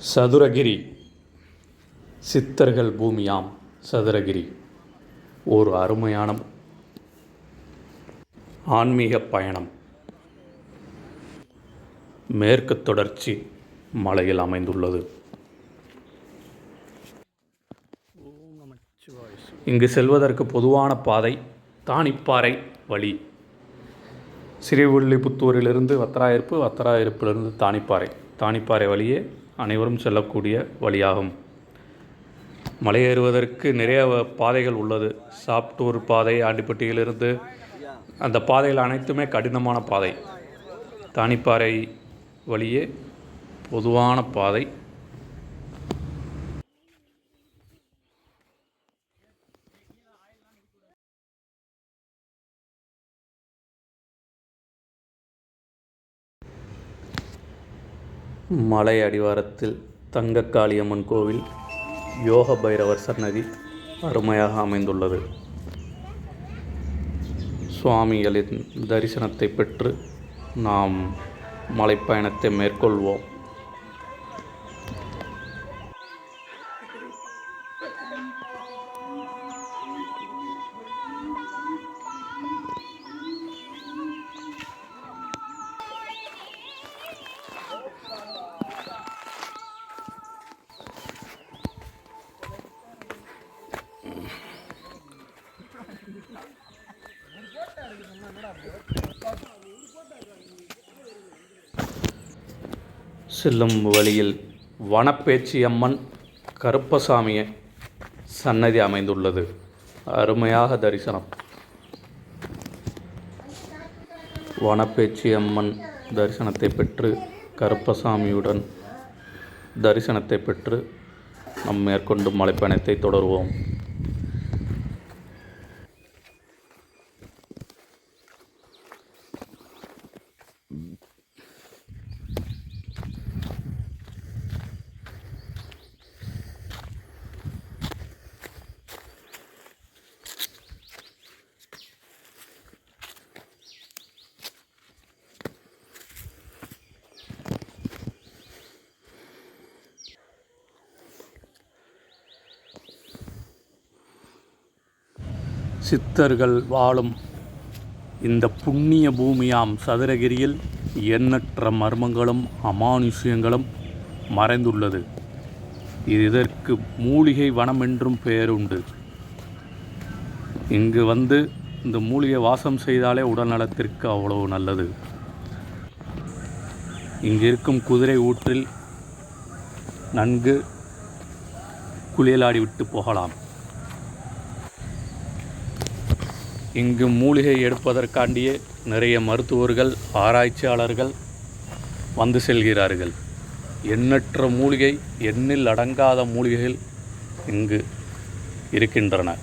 சதுரகிரி சித்தர்கள் பூமியாம் சதுரகிரி ஒரு அருமையான ஆன்மீக பயணம். மேற்கு தொடர்ச்சி மலையில் அமைந்துள்ளது. இங்கு செல்வதற்கு பொதுவான பாதை தானிப்பாறை வழி. ஸ்ரீவில்லிபுத்தூரிலிருந்து வத்திராயிருப்பு, வத்திராயிருப்பிலிருந்து தானிப்பாறை வழியே அனைவரும் செல்லக்கூடிய வழியாகும். மலையேறுவதற்கு நிறைய பாதைகள் உள்ளது. சாப்டூர் பாதை, ஆண்டிப்பட்டியிலிருந்து அந்த பாதைகள் அனைத்துமே கடினமான பாதை. தானிப்பாறை வழியே பொதுவான பாதை. மலை அடிவாரத்தில் தங்கக்காளியம்மன் கோவில், யோக பைரவர் சன்னதி அருமையாக அமைந்துள்ளது. சுவாமிகளின் தரிசனத்தை பெற்று நாம் மலைப்பயணத்தை மேற்கொள்வோம். செல்லும் வழியில் வனப்பேச்சியம்மன் கருப்பசாமி சன்னதி அமைந்துள்ளது. அருமையாக தரிசனம். வனப்பேச்சியம்மன் தரிசனத்தை பெற்று, கருப்பசாமியுடன் தரிசனத்தை பெற்று நம் மேற்கொண்டு மலைப்பயணத்தை தொடருவோம். சித்தர்கள் வாழும் இந்த புண்ணிய பூமியாம் சதுரகிரியில் எண்ணற்ற மர்மங்களும் அமானுஷ்யங்களும் மறைந்துள்ளது. இதற்கு மூலிகை வனம் என்றும் பெயருண்டு. இங்கு வந்து இந்த மூலிகை வாசம் செய்தாலே உடல் நலத்திற்கு அவ்வளவு நல்லது. இங்கு இருக்கும் குதிரை ஊற்றில் நன்கு குளியலாடி விட்டு போகலாம். இங்கு மூலிகை எடுப்பதற்காண்டியே நிறைய மருத்துவர்கள், ஆராய்ச்சியாளர்கள் வந்து செல்கிறார்கள். எண்ணற்ற மூலிகை, எண்ணில் அடங்காத மூலிகைகள் இங்கு இருக்கின்றன.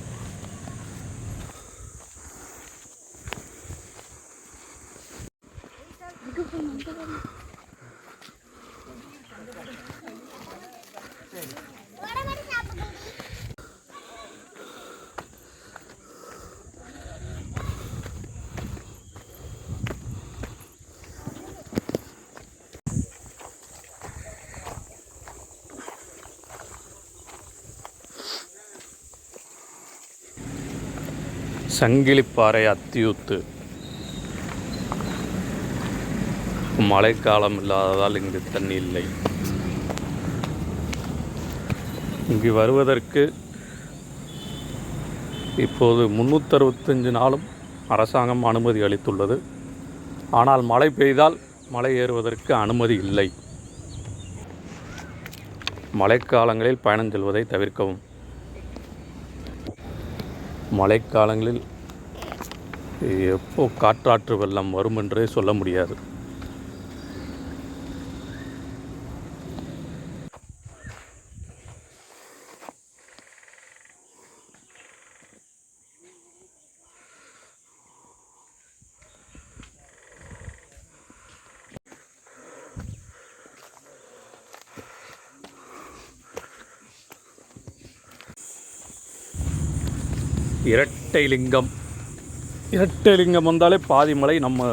சங்கிலிப்பாறை அத்தியூத்து. மழைக்காலம் இல்லாததால் இங்கு தண்ணி இல்லை. இங்கு வருவதற்கு இப்போது 365 நாளும் அரசாங்கம் அனுமதி அளித்துள்ளது. ஆனால் மழை பெய்தால் மலை ஏறுவதற்கு அனுமதி இல்லை. மழைக்காலங்களில் பயணம் செல்வதை தவிர்க்கவும். மழைக்காலங்களில் எப்போ காற்றாற்று வெள்ளம் வரும் என்றே சொல்ல முடியாது. இரட்டை லிங்கம் வந்தாலே பாதி மலை நம்ம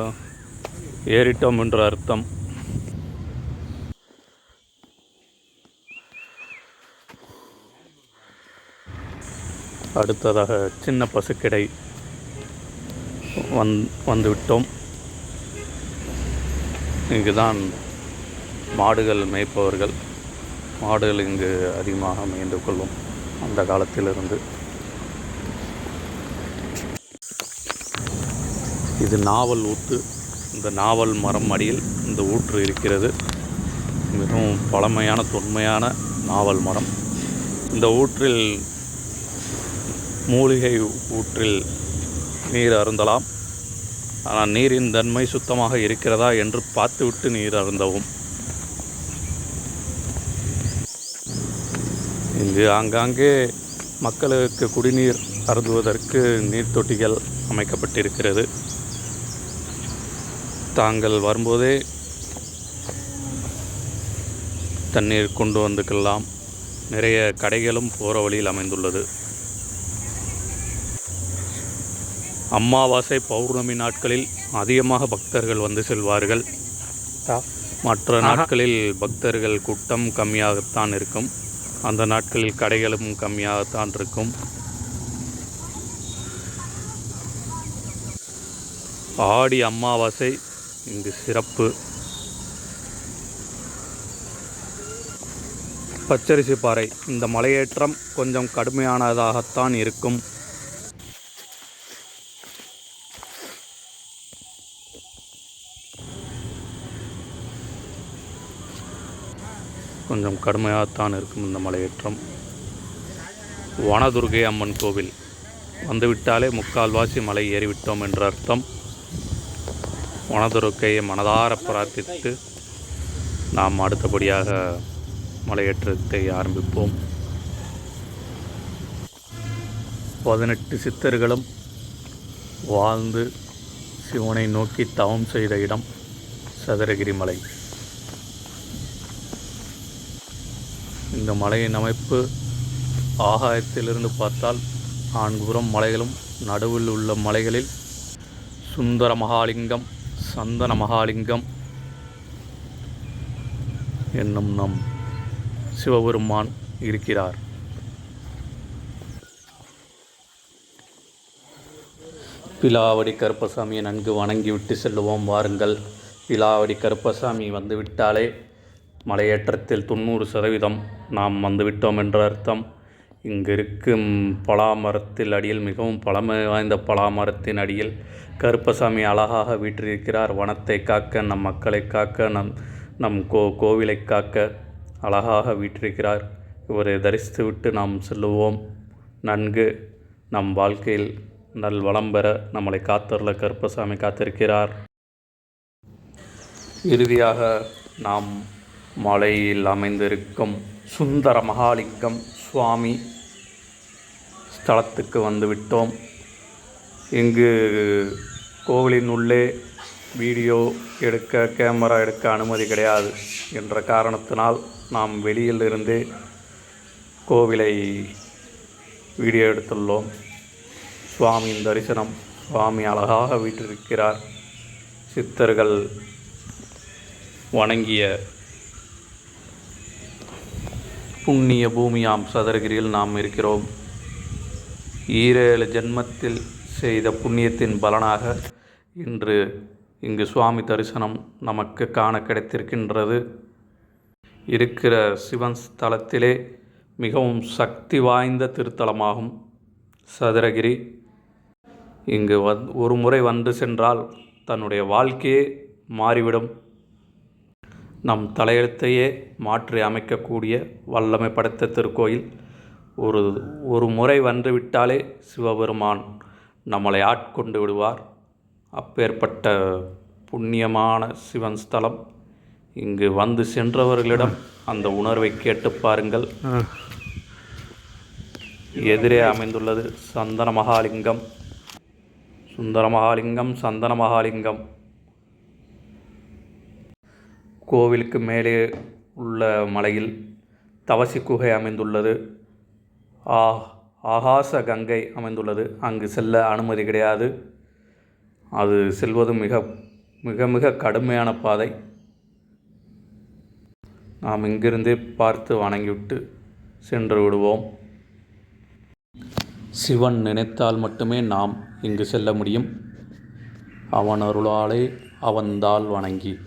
ஏறிட்டோம் என்ற அர்த்தம். அடுத்ததாக சின்ன பசுக்கிடை வந்துவிட்டோம். இங்குதான் மாடுகள் மேய்ப்பவர்கள். மாடுகள் இங்கு அதிகமாக மேய்ந்து கொள்ளும் அந்த காலத்திலிருந்து. இது நாவல் ஊற்று. இந்த நாவல் மரம் அடியில் இந்த ஊற்று இருக்கிறது. மிகவும் பழமையான தொன்மையான நாவல் மரம். இந்த ஊற்றில் மூலிகை ஊற்றில் நீர் அருந்தலாம். ஆனால் நீரின் தன்மை சுத்தமாக இருக்கிறதா என்று பார்த்துவிட்டு நீர் அருந்தவும். இங்கு ஆங்காங்கே மக்களுக்கு குடிநீர் அருந்துவதற்கு நீர் தொட்டிகள் அமைக்கப்பட்டிருக்கிறது. தாங்கள் வரும்போதே தண்ணீர் கொண்டு வந்துக்கலாம். நிறைய கடைகளும் போகிற வழியில் அமைந்துள்ளது. அமாவாசை பௌர்ணமி நாட்களில் அதிகமாக பக்தர்கள் வந்து செல்வார்கள். மற்ற நாட்களில் பக்தர்கள் கூட்டம் கம்மியாகத்தான் இருக்கும். அந்த நாட்களில் கடைகளும் கம்மியாகத்தான் இருக்கும். ஆடி அமாவாசை இங்கு சிறப்பு. பச்சரிசி பாறை. இந்த மலையேற்றம் கொஞ்சம் கடுமையானதாகத்தான் இருக்கும். கொஞ்சம் கடுமையாகத்தான் இருக்கும் இந்த மலையேற்றம். வனதுர்கை அம்மன் கோவில் வந்துவிட்டாலே முக்கால்வாசி மலை ஏறிவிட்டோம் என்ற அர்த்தம். வனதுர்க்கையை மனதார பிரார்த்தித்து நாம் அடுத்தபடியாக மலையேற்றத்தை ஆரம்பிப்போம். 18 சித்தர்களும் வாழ்ந்து சிவனை நோக்கி தவம் செய்த இடம் சதுரகிரி மலை. இந்த மலையின் அமைப்பு ஆகாயத்திலிருந்து பார்த்தால் 4 புறம் மலைகளும், நடுவில் உள்ள மலைகளில் சுந்தர மகாலிங்கம், சந்தன மகாலிங்கம் என்னும் நம் சிவபெருமான் இருக்கிறார். பிலாவடி கருப்பசாமியை நன்கு வணங்கிவிட்டு செல்லுவோம் வாருங்கள். பிலாவடி கருப்பசாமி வந்துவிட்டாலே மலையேற்றத்தில் 90% நாம் வந்துவிட்டோம் என்ற அர்த்தம். இங்கு இருக்கும் பலாமரத்தில் அடியில், மிகவும் பழமை வாய்ந்த பலாமரத்தின் அடியில் கருப்பசாமி அழகாக வீற்றிருக்கிறார். வனத்தை காக்க, நம் மக்களை காக்க, நம் கோவிலை காக்க அழகாக வீற்றிருக்கிறார். இவரை தரிசித்துவிட்டு நாம் செல்லுவோம். நன்கு நம் வாழ்க்கையில் நல்வளம் பெற நம்மளை காத்தருள கருப்பசாமி காத்திருக்கிறார். இறுதியாக நாம் மலையில் அமைந்திருக்கும் சுந்தர மகாலிங்கம் சுவாமி ஸ்தலத்துக்கு வந்துவிட்டோம். இங்கு கோவிலின் உள்ளே வீடியோ எடுக்க, கேமரா எடுக்க அனுமதி கிடையாது என்ற காரணத்தினால் நாம் வெளியில் இருந்தே கோவிலை வீடியோ எடுத்துள்ளோம். சுவாமியின் தரிசனம். சுவாமி அழகாக வீற்றிருக்கிறார். சித்தர்கள் வணங்கிய புண்ணிய பூமியாம் சதுரகிரியில் நாம் இருக்கிறோம். 7 ஜென்மத்தில் செய்த புண்ணியத்தின் பலனாக இன்று இங்கு சுவாமி தரிசனம் நமக்கு காண கிடைத்திருக்கின்றது. இருக்கிற சிவன் ஸ்தலத்திலே மிகவும் சக்தி வாய்ந்த திருத்தலமாகும் சதுரகிரி. இங்கு ஒரு முறை வந்து சென்றால் தன்னுடைய வாழ்க்கையே மாறிவிடும். நம் தலையெழுத்தையே மாற்றி அமைக்கக்கூடிய வல்லமை படைத்த திருக்கோயில். ஒரு முறை வந்து விட்டாலே சிவபெருமான் நம்மளை ஆட்கொண்டு விடுவார். அப்பேற்பட்ட புண்ணியமான சிவன் ஸ்தலம். இங்கு வந்து சென்றவர்களிடம் அந்த உணர்வை கேட்டு பாருங்கள். எதிரே அமைந்துள்ளது சந்தன மகாலிங்கம், சுந்தர மகாலிங்கம், சந்தன மகாலிங்கம். கோவிலுக்கு மேலே உள்ள மலையில் தவசி குகை அமைந்துள்ளது. ஆகாச கங்கை அமைந்துள்ளது. அங்கு செல்ல அனுமதி கிடையாது. அது செல்வது மிக மிக மிக கடுமையான பாதை. நாம் இங்கிருந்தே பார்த்து வணங்கிவிட்டு சென்று விடுவோம். சிவன் நினைத்தால் மட்டுமே நாம் இங்கு செல்ல முடியும். அவன் அருளாலே அவன்தாள் வணங்கி